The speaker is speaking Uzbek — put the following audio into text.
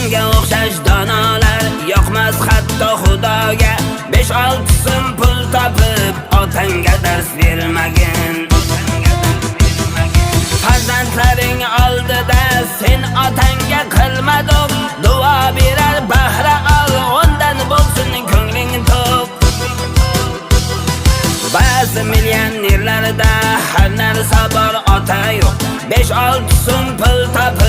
Senga o'xshash donolar yoqmas hatto Xudoga. 5-6 so'm pul topib otangga dars bermagin. Farzandlaring oldida sen otangga qilmading. Duo berar bahra ol, undan bo'lsin ko'ngling to'q. Ba'zi millionerlarda har narsa bor, ota yo'q. 5-6 so'm pul topib